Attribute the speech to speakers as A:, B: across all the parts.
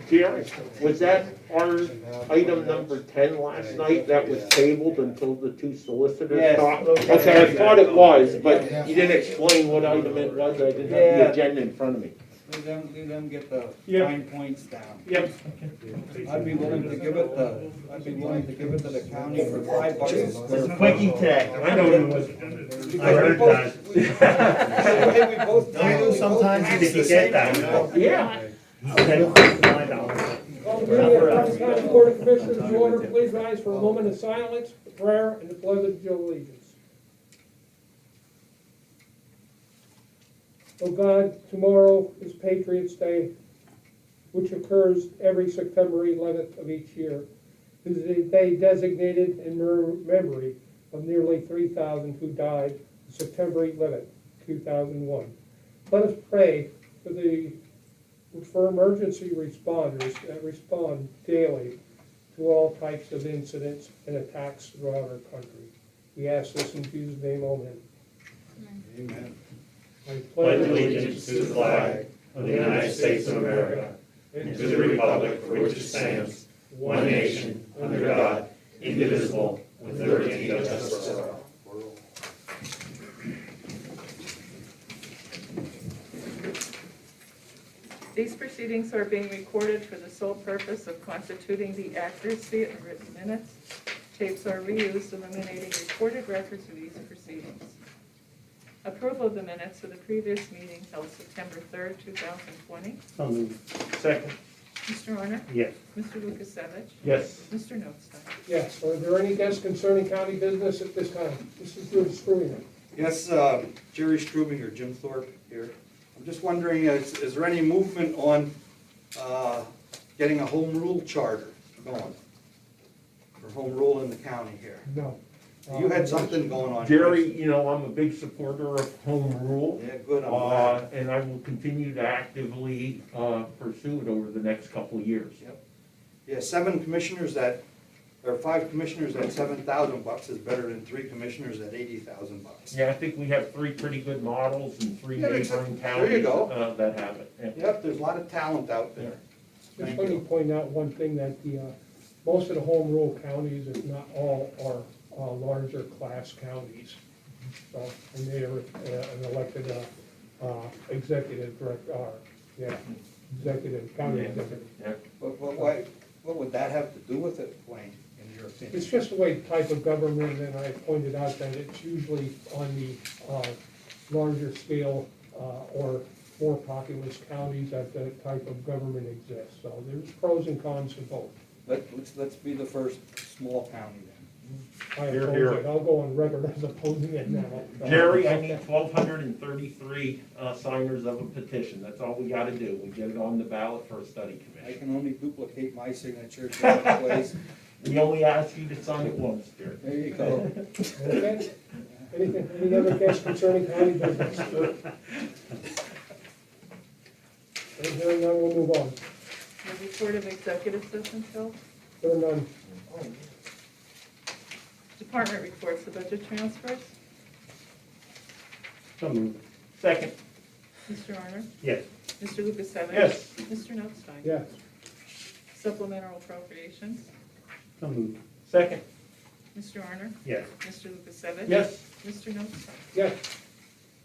A: Jerry, was that our item number 10 last night that was tabled until the two solicitors
B: Yes.
A: talked? Okay, I thought it was, but you didn't explain what item it was. I didn't have the agenda in front of me.
B: Leave them get the
A: Yep.
B: fine points down.
A: Yep.
B: I'd be willing to give it to the county for $5 a square foot.
C: Quickie today.
A: I know it was.
C: I heard that.
B: Hey, we both-
C: Sometimes you can get that.
A: Yeah.
C: Okay, $5.
D: Call the meeting of the Franklin County Board of Commissioners to order. Please rise for a moment of silence, prayer, and the pledge of allegiance. Oh God, tomorrow is Patriots' Day, which occurs every September 11th of each year. This is a day designated in memory of nearly 3,000 who died on September 11th, 2001. Let us pray for emergency responders that respond daily to all types of incidents and attacks throughout our country. We ask this in Jesus' name, amen.
B: Amen.
D: I
E: Pledge allegiance to the flag of the United States of America and to the republic for which it stands, one nation, under God, indivisible, with liberty and justice for all.
F: These proceedings are being recorded for the sole purpose of constituting the accuracy of written minutes. Tapes are reused, eliminating recorded records of these proceedings. Approval of the minutes of the previous meeting held September 3rd, 2020.
C: So moved.
A: Second.
F: Mr. Honor?
C: Yes.
F: Mr. Lukasevich?
A: Yes.
F: Mr. Notstein?
D: Yes, are there any guests concerning county business at this time? This is Jim Struinger.
B: Yes, Jerry Strubing or Jim Thorpe here. I'm just wondering, is there any movement on getting a home rule charter going? For home rule in the county here?
D: No.
B: You had something going on.
A: Jerry, you know, I'm a big supporter of home rule.
B: Yeah, good, I'm glad.
A: And I will continue to actively pursue it over the next couple of years.
B: Yep. Yeah, 5 commissioners at $7,000 is better than 3 commissioners at $80,000.
A: Yeah, I think we have 3 pretty good models and 3
B: Yeah,
A: neighboring
B: there you
A: counties
B: go.
A: that have it. Yeah.
B: Yep, there's a lot of talent out there.
D: Just
B: Thank
D: let me
B: you.
D: point out one thing, that most of the home rule counties, if not all, are larger class counties. So, and they are an elected executive director, county executive.
A: Yeah.
B: What would that have to do with it, Wayne, in your opinion?
D: It's just the way type of government, and I pointed out that it's usually on the larger scale or more populous counties that the type of government exists. So there's pros and cons to both.
B: Let's be the first small county then.
D: I
A: Here,
D: oppose
A: here.
D: it. I'll go on record as opposing it now.
A: Jerry, I need 1,233 signers of a petition. That's all we gotta do. We get it on the ballot for a study
B: I
A: commission.
B: can only duplicate my signature to that place.
A: We only ask you to sign it once, Jerry.
B: There you go.
D: Okay. Any other guests concerning county business? Hearing none, we'll move on.
F: The report of executive session held.
D: There are none.
F: Department reports, the budget transfers.
C: So moved.
A: Second.
F: Mr. Honor?
C: Yes.
F: Mr. Lukasevich?
A: Yes.
F: Mr. Notstein?
D: Yes.
F: Supplemental appropriations.
C: So moved.
A: Second.
F: Mr. Honor?
C: Yes.
F: Mr. Lukasevich?
A: Yes.
F: Mr. Notstein?
D: Yes.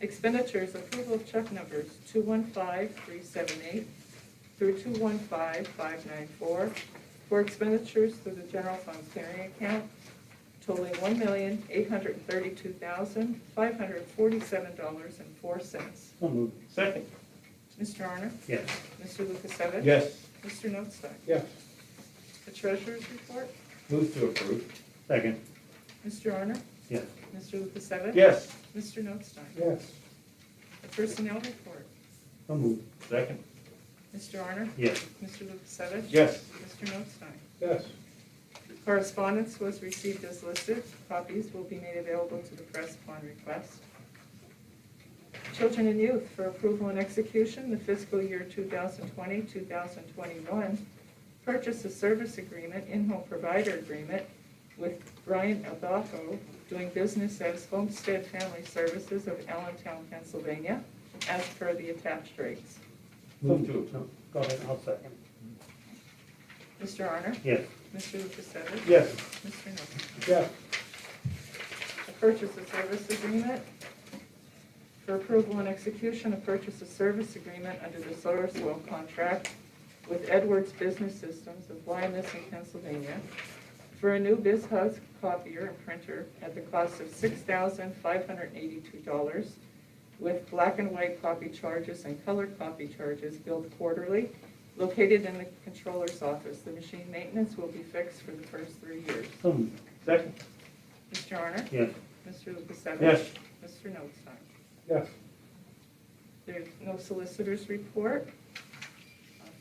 F: Expenditures, approval of check numbers 215-378 through 215-594 for expenditures through the general fund clearing account totaling $1,832,547.04.
C: So moved.
A: Second.
F: Mr. Honor?
C: Yes.
F: Mr. Lukasevich?
A: Yes.
F: Mr. Notstein?
D: Yes.
F: The treasurer's report.
A: Move to approve.
C: Second.
F: Mr. Honor?
C: Yes.
F: Mr. Lukasevich?
A: Yes.
F: Mr. Notstein?
D: Yes.
F: The personnel report.
C: So moved.
A: Second.
F: Mr. Honor?
C: Yes.
F: Mr. Lukasevich?
A: Yes.
F: Mr. Notstein?
D: Yes.
F: Correspondence was received as listed. Copies will be made available to the press upon request. Children and Youth for approval and execution, the fiscal year 2020-2021. Purchase of service agreement, in-home provider agreement with Brian Aldaco, doing business as Homestead Family Services of Allentown, Pennsylvania. as per the attached rates.
A: Move to approve.
C: No, go ahead, I'll second.
F: Mr. Honor?
C: Yes.
F: Mr. Lukasevich?
C: Yes.
F: Mr. Knutson?
D: yes,
F: A purchase of service agreement for approval and execution of purchase of service agreement under the solar soil contract with Edwards Business Systems of Wyomissing, Pennsylvania, for a new BizHub copier and printer at the cost of $6,582, with black and white copy charges and color copy charges billed quarterly, located in the controller's office. The machine maintenance will be fixed for the first 3 years.
C: So moved.
A: Second?
F: Mr. Honor?
C: Yes.
F: Mr. Lukasevich?
A: Yes.
F: Mr. Notstein?
D: yes.
F: There's no solicitor's report.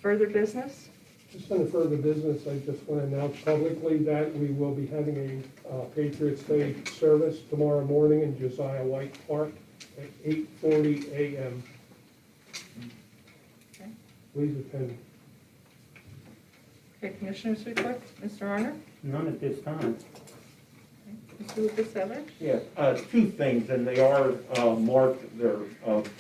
F: Further business?
D: Just under further business, I just want to announce publicly that we will be having a Patriots Day service tomorrow morning in Josiah White Park at 8:40 a.m.
F: Okay.
D: Please attend.
F: Okay, Commissioners' report. Mr. Honor?
C: None at this time.
F: Mr. Lukasevich?
A: Yeah, two things, and they are marked, they're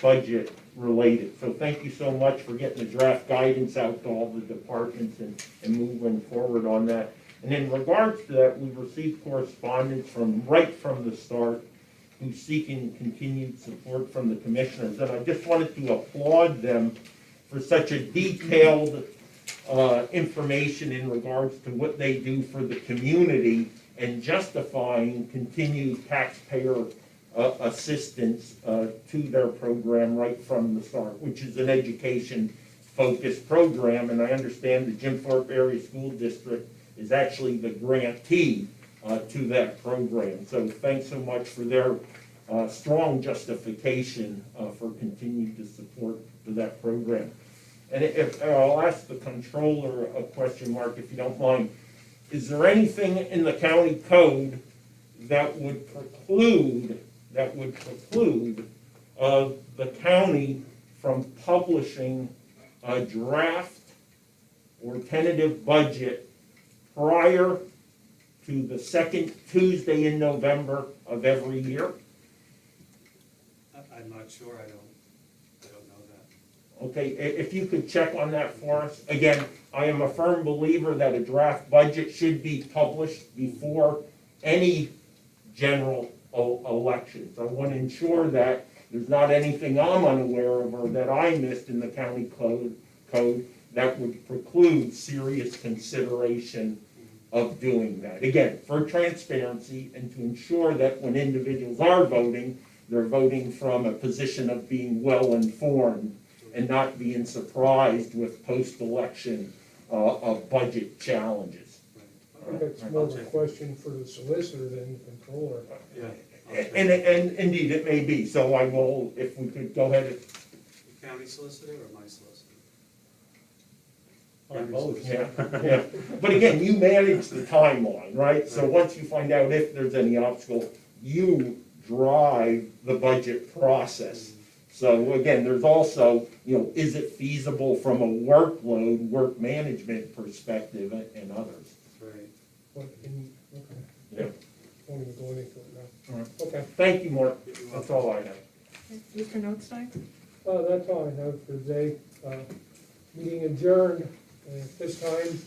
A: budget related. So thank you so much for getting the draft guidance out to all the departments and moving forward on that. And in regards to that, we've received correspondence right from the start who's seeking continued support from the commissioners. And I just wanted to applaud them for such a detailed information in regards to what they do for the community and justifying continued taxpayer assistance to their program right from the start, which is an education-focused program. And I understand the Jim Thorpe Area School District is actually the grantee to that program. So thanks so much for their strong justification for continued support for that program. And if I'll ask the controller a question, Mark, if you don't mind. Is there anything in the county code that would preclude the county from publishing a draft or tentative budget prior to the second Tuesday in November of every year?
B: I'm not sure, I don't know that.
A: Okay, if you could check on that for us. Again, I am a firm believer that a draft budget should be published before any general elections. I want to ensure that there's not anything I'm unaware of or that I missed in the county code that would preclude serious consideration of doing that. Again, for transparency and to ensure that when individuals are voting, they're voting from a position of being well-informed and not being surprised with post-election of budget challenges.
D: I think that's more of a question for the solicitor than the controller.
B: Yeah.
A: And indeed, it may be, so I will, if we could go ahead.
B: The county solicitor or my solicitor?
C: Both.
A: Yeah. But again, you manage the timeline, right? So once you find out if there's any obstacle, you drive the budget process. So again, there's also, is it feasible from a workload, work management perspective and others?
B: Right.
D: Okay.
A: Yeah.
D: Won't even go into it now.
A: All right.
D: Okay,
A: Thank you, Mark. That's all I have.
F: Mr. Notstein?
D: that's all I have for today. Meeting adjourned. And at this time,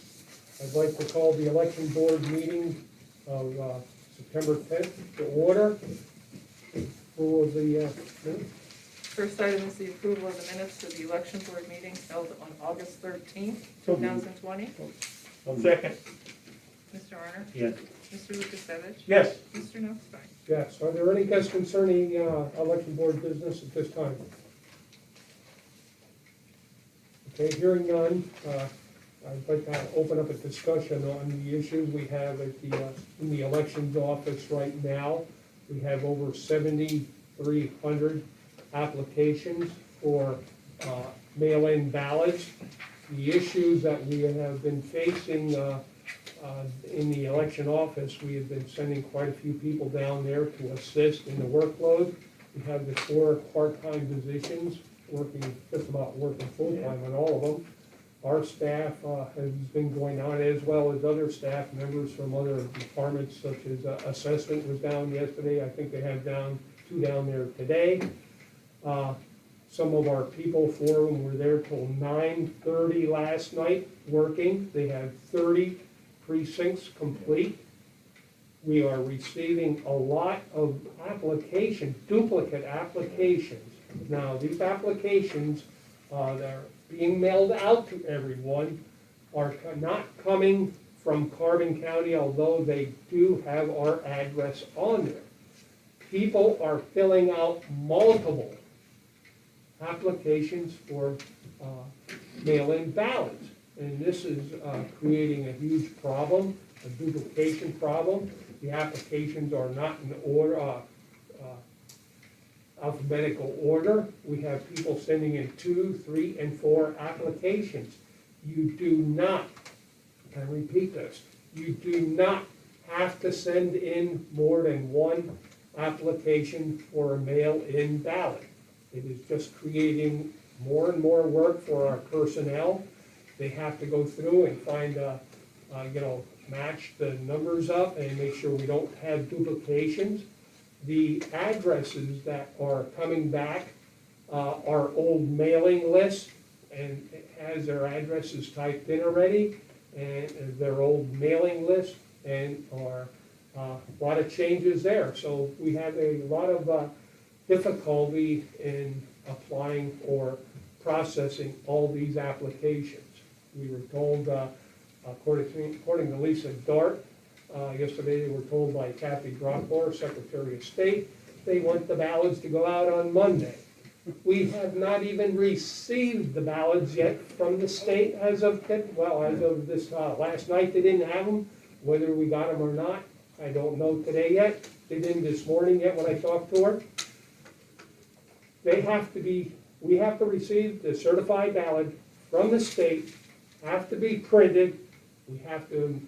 D: I'd like to call the election board meeting of September 10th to order. Approval of the minutes.
F: First item is the approval of the minutes of the election board meeting held on August 13th,
C: So moved.
F: 2020.
A: Second.
F: Mr. Honor?
C: Yes.
F: Mr. Lukasevich?
A: Yes.
F: Mr. Notstein?
D: Yes, are there any guests concerning election board business at this time? Okay, hearing none, I'd like to open up a discussion on the issues we have at in the elections office right now. We have over 7,300 applications for mail-in ballots. The issues that we have been facing in the election office, we have been sending quite a few people down there to assist in the workload. We have the 4 part-time positions just about working full-time on all of them. Our staff has been going on, as well as other staff members from other departments, such as assessment was down yesterday. I think they have 2 down there today. Some of our people, 4 of them were there till 9:30 last night working. They had 30 precincts complete. We are receiving a lot of applications, duplicate applications. Now, these applications that are being mailed out to everyone are not coming from Carbon County, although they do have our address on there. People are filling out multiple applications for mail-in ballots. And this is creating a huge problem, a duplication problem. The applications are not in order, alphabetical order. We have people sending in 2, 3, and 4 applications. You do not, I repeat this, you do not have to send in more than 1 application for a mail-in ballot. It is just creating more and more work for our personnel. They have to go through and find, match the numbers up and make sure we don't have duplications. The addresses that are coming back are old mailing lists, and it has their addresses typed in already, and their old mailing list, and are a lot of changes there. So we have a lot of difficulty in applying or processing all these applications. We were told, according to Lisa Dart, yesterday they were told by Kathy Drockmore, Secretary of State, they want the ballots to go out on Monday. We have not even received the ballots yet from the state as of this last night. They didn't have them. Whether we got them or not, I don't know today yet. They didn't this morning yet when I talked to her. We have to receive the certified ballot from the state, have to be printed. We have to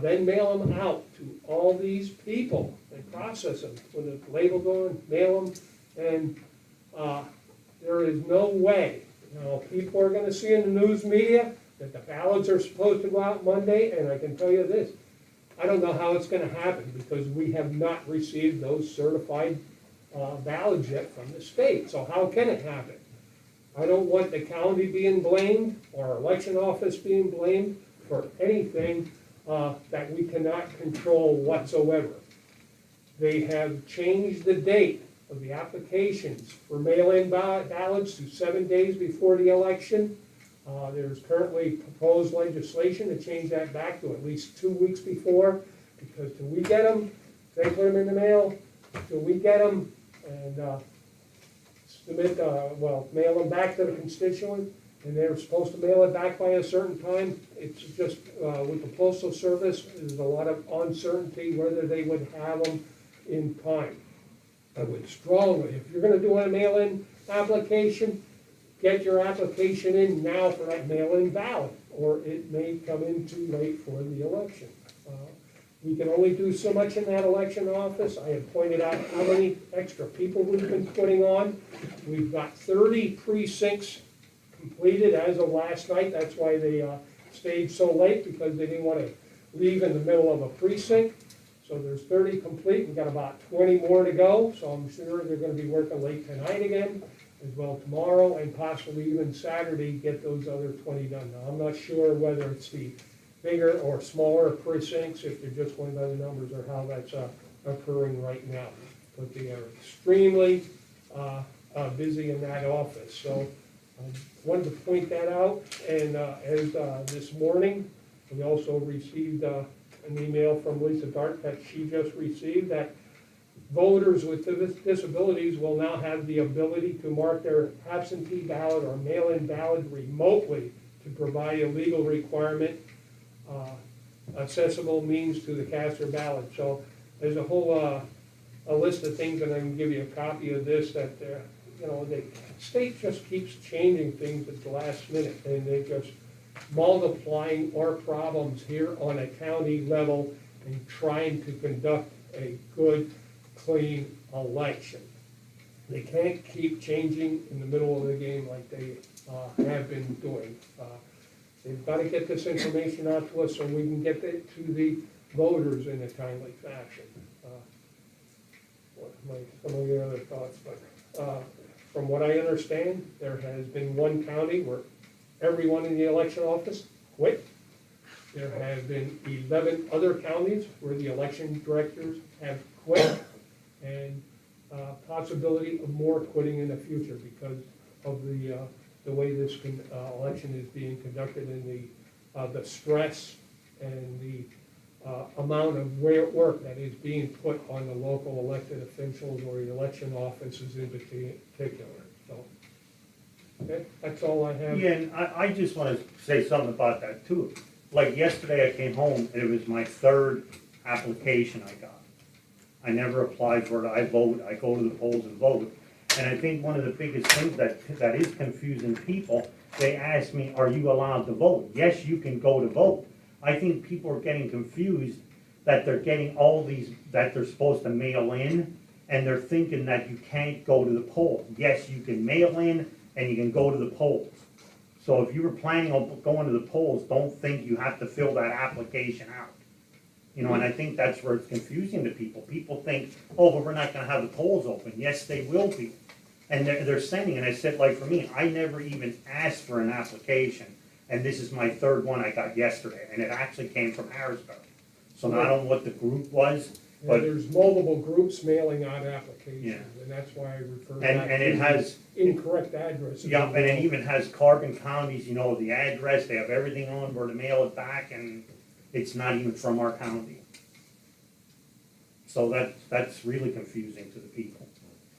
D: then mail them out to all these people and process them with a label on, mail them, and there is no way. People are gonna see in the news media that the ballots are supposed to go out Monday, and I can tell you this, I don't know how it's gonna happen, because we have not received those certified ballots yet from the state, so how can it happen? I don't want the county being blamed, or our election office being blamed for anything that we cannot control whatsoever. They have changed the date of the applications for mail-in ballots to 7 days before the election. There's currently proposed legislation to change that back to at least 2 weeks before, because till we get them, they put them in the mail, till we get them and mail them back to the constituent, and they're supposed to mail it back by a certain time. It's just, with the Postal Service, there's a lot of uncertainty whether they would have them in time. I would strongly, if you're gonna do a mail-in application, get your application in now for that mail-in ballot, or it may come in too late for the election. We can only do so much in that election office. I have pointed out how many extra people we've been putting on. We've got 30 precincts completed as of last night. That's why they stayed so late, because they didn't want to leave in the middle of a precinct. So there's 30 complete. We've got about 20 more to go, so I'm sure they're going to be working late tonight again, as well tomorrow, and possibly even Saturday, get those other 20 done. Now, I'm not sure whether it's the bigger or smaller precincts, if they're just going by the numbers, or how that's occurring right now. But they are extremely busy in that office. So I wanted to point that out. And as this morning, we also received an email from Lisa Dart that she just received, that voters with disabilities will now have the ability to mark their absentee ballot or mail-in ballot remotely to provide a legal requirement, accessible means to the caster ballot. So there's a whole a list of things, and I can give you a copy of this, that the state just keeps changing things at the last minute, and they're just multiplying our problems here on a county level and trying to conduct a good, clean election. They can't keep changing in the middle of the game like they have been doing. They've got to get this information out to us so we can get it to the voters in a timely fashion. Some of the other thoughts, but from what I understand, there has been one county where everyone in the election office quit. There have been 11 other counties where the election directors have quit, and possibility of more quitting in the future because of the way this election is being conducted and the stress and the amount of work that is being put on the local elected officials or the election offices in particular. So, okay, that's all I have.
C: Yeah, and I just want to say something about that too. Like yesterday I came home and it was my third application I got. I never applied for it, I vote, I go to the polls and vote. And I think one of the biggest things that is confusing people, they ask me, are you allowed to vote? Yes, you can go to vote. I think people are getting confused that they're getting all these, that they're supposed to mail in, and they're thinking that you can't go to the poll. Yes, you can mail in and you can go to the polls. So if you were planning on going to the polls, don't think you have to fill that application out. You know, and I think that's where it's confusing to people. People think, oh, but we're not gonna have the polls open. Yes, they will be. And they're sending, and I said, like for me, I never even asked for an application. And this is my third one I got yesterday, and it actually came from Harrisburg. So I don't know what the group was,
D: And
C: but,
D: there's multiple groups mailing out applications,
C: Yeah.
D: and that's why I refer
C: and
D: back
C: it
D: to
C: has,
D: incorrect addresses.
C: yeah, and it even has Carbon counties, you know, the address, they have everything on where to mail it back, and it's not even from our county. So that's really confusing to the people.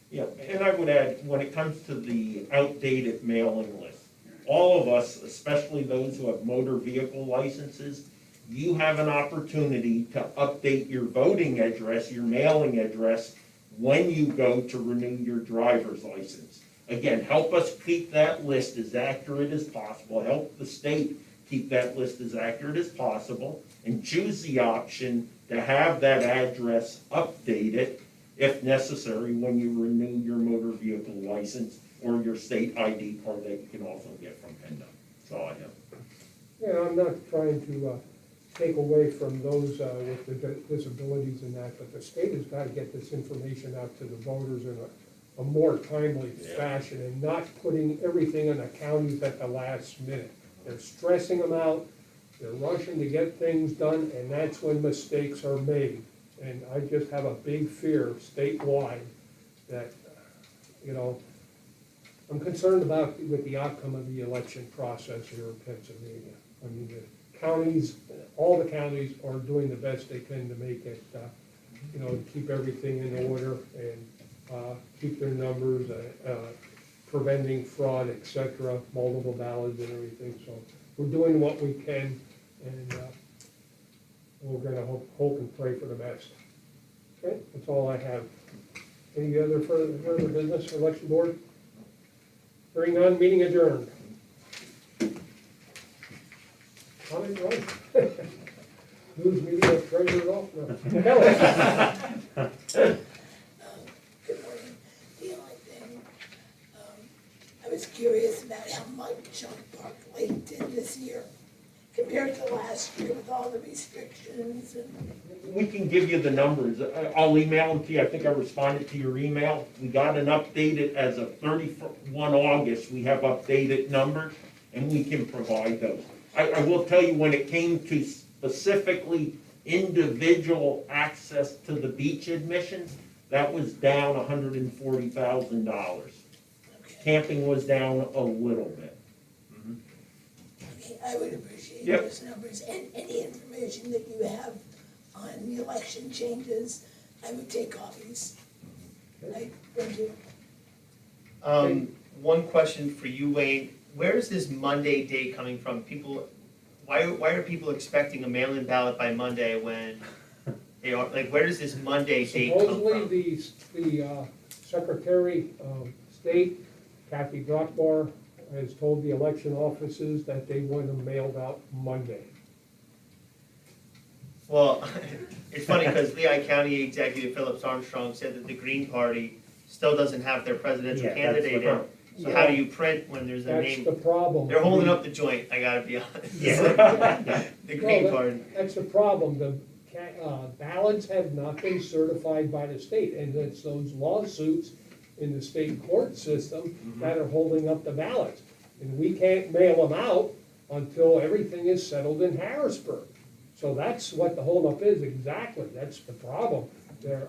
A: Yeah, and I would add, when it comes to the outdated mailing list, all of us, especially those who have motor vehicle licenses, you have an opportunity to update your voting address, your mailing address, when you go to renew your driver's license. Again, help us keep that list as accurate as possible, help the state keep that list as accurate as possible, and choose the option to have that address updated, if necessary, when you renew your motor vehicle license or your state ID card that you can also get from PennDOT. That's all I have.
D: Yeah, I'm not trying to take away from those with the disabilities and that, but the state has got to get this information out to the voters in a more timely fashion and not putting everything on the counties at the last minute. They're stressing them out, they're rushing to get things done, and that's when mistakes are made. And I just have a big fear statewide that, you know, I'm concerned about with the outcome of the election process here in Pennsylvania. I mean, the counties, all the counties are doing the best they can to make it, you know, keep everything in order and keep their numbers, preventing fraud, et cetera, multiple ballots and everything. So we're doing what we can, and we're gonna hope and pray for the best. Okay, that's all I have. Any other further business, election board? Hearing none, meeting adjourned. How did it run? Who's meeting of treasurer's off? No. Kelly?
G: Good morning. The only thing, I was curious about how much on Park Lake did this year compared to last year with all the restrictions and.
A: We can give you the numbers. I'll email them to you. I think I responded to your email. We got an updated, as of 31 August, we have updated numbers, and we can provide those. I will tell you, when it came to specifically individual access to the beach admissions, that was down $140,000.
G: Okay.
A: Camping was down a little bit.
G: Okay, I would appreciate
A: Yep.
G: those numbers and any information that you have on the election changes. I would take copies. Thank you.
H: One question for you, Wayne. Where is this Monday date coming from? People, why are people expecting a mail-in ballot by Monday when they are, like, where does this Monday date come
D: Supposedly,
H: from?
D: the Secretary of State, Kathy Brockbar, has told the election offices that they want them mailed out Monday.
H: Well, it's funny because Lehigh County Executive Phillips Armstrong said that the Green Party still doesn't have their presidential
C: Yeah, that's
H: candidate
C: the
H: in. So how do you print when there's a
D: That's
H: name?
D: the problem.
H: They're holding up the joint, I gotta be honest.
C: Yeah.
H: The Green
D: Well,
H: Party.
D: That's the problem. The ballots have not been certified by the state, and it's those lawsuits in the state court system that are holding up the ballots. And we can't mail them out until everything is settled in Harrisburg. So that's what the holdup is exactly, that's the problem. There,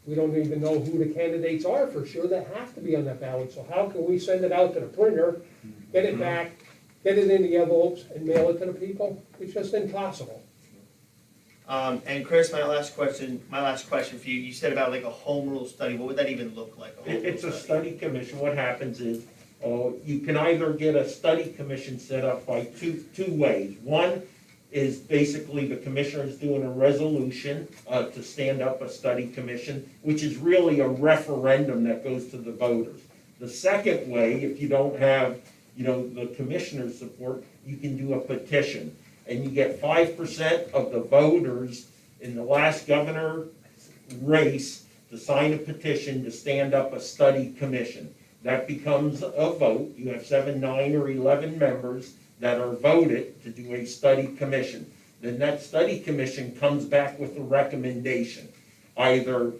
D: we don't even know who the candidates are for sure that have to be on that ballot. So how can we send it out to the printer, get it back, get it in the envelopes and mail it to the people? It's just impossible.
H: And Chris, my last question for you, you said about like a home rule study, what would that even look like? A home rule
A: It's a study commission. What happens is, you can either get a study commission set up by two ways. One is basically the commissioners doing a resolution to stand up a study commission, which is really a referendum that goes to the voters. The second way, if you don't have, the commissioner's support, you can do a petition. And you get 5% of the voters in the last governor race to sign a petition to stand up a study commission. That becomes a vote. You have 7, 9, or 11 members that are voted to do a study commission. Then that study commission comes back with a recommendation. Either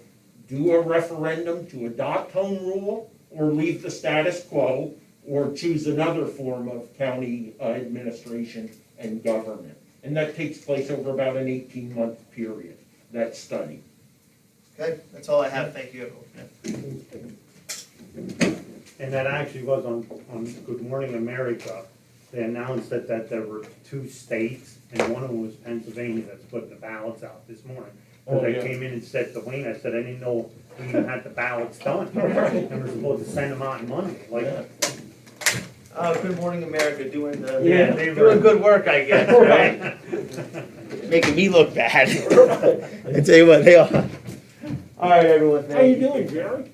A: do a referendum to adopt home rule, or leave the status quo, or choose another form of county administration and government. And that takes place over about an 18-month period, that study.
H: Okay, that's all I have, thank you.
C: And that actually was on Good Morning America. They announced that there were 2 states, and one of them was Pennsylvania, that's putting the ballots out this morning.
A: Oh,
C: Because
A: yeah.
C: I came in and said to Wayne, I said, I didn't know we even had the ballots done. And we're supposed to send them out on Monday, like,
H: Good Morning America, doing
C: Yeah, they were-
H: doing good work, I guess, right? Making me look bad. I tell you what, they are. All right, everyone,
A: How you
H: thank you.
A: doing, Jerry?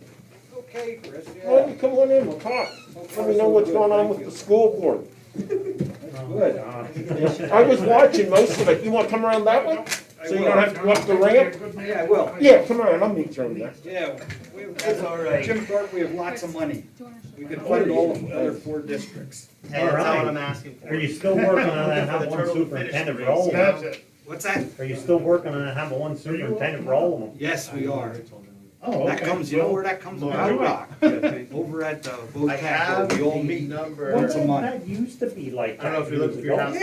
B: Okay, Chris,
A: Why don't you come on in, we'll talk. Let me know what's going on with the school board.
B: Good.
A: I was watching most of it. You want to come around that way? So you don't have to go up the ramp?
B: Yeah, I will.
A: Yeah, come on, I'll meet you over there.
B: Yeah,
H: That's all right.
B: Jim Thorpe, we have lots of money. We could fund all the other 4 districts.
H: Hey, that's all I'm asking for.
C: Are you still working on that,
H: For
C: have
H: the
C: one
H: turtle to finish
C: superintendent
H: the
C: for all of
H: race,
C: them?
B: What's that?
C: Are you still working on that, have one superintendent for all of them?
B: Yes, we are.
C: Oh,
B: That comes, you know where that comes from? Round Rock. Over at
H: I
B: Boat
H: have
B: Camp, where we all
H: the
B: meet
H: number.
B: once a month.
C: That used to be like
H: I don't know if
C: that
H: you're looking
C: years
H: for your
C: ago.
H: house.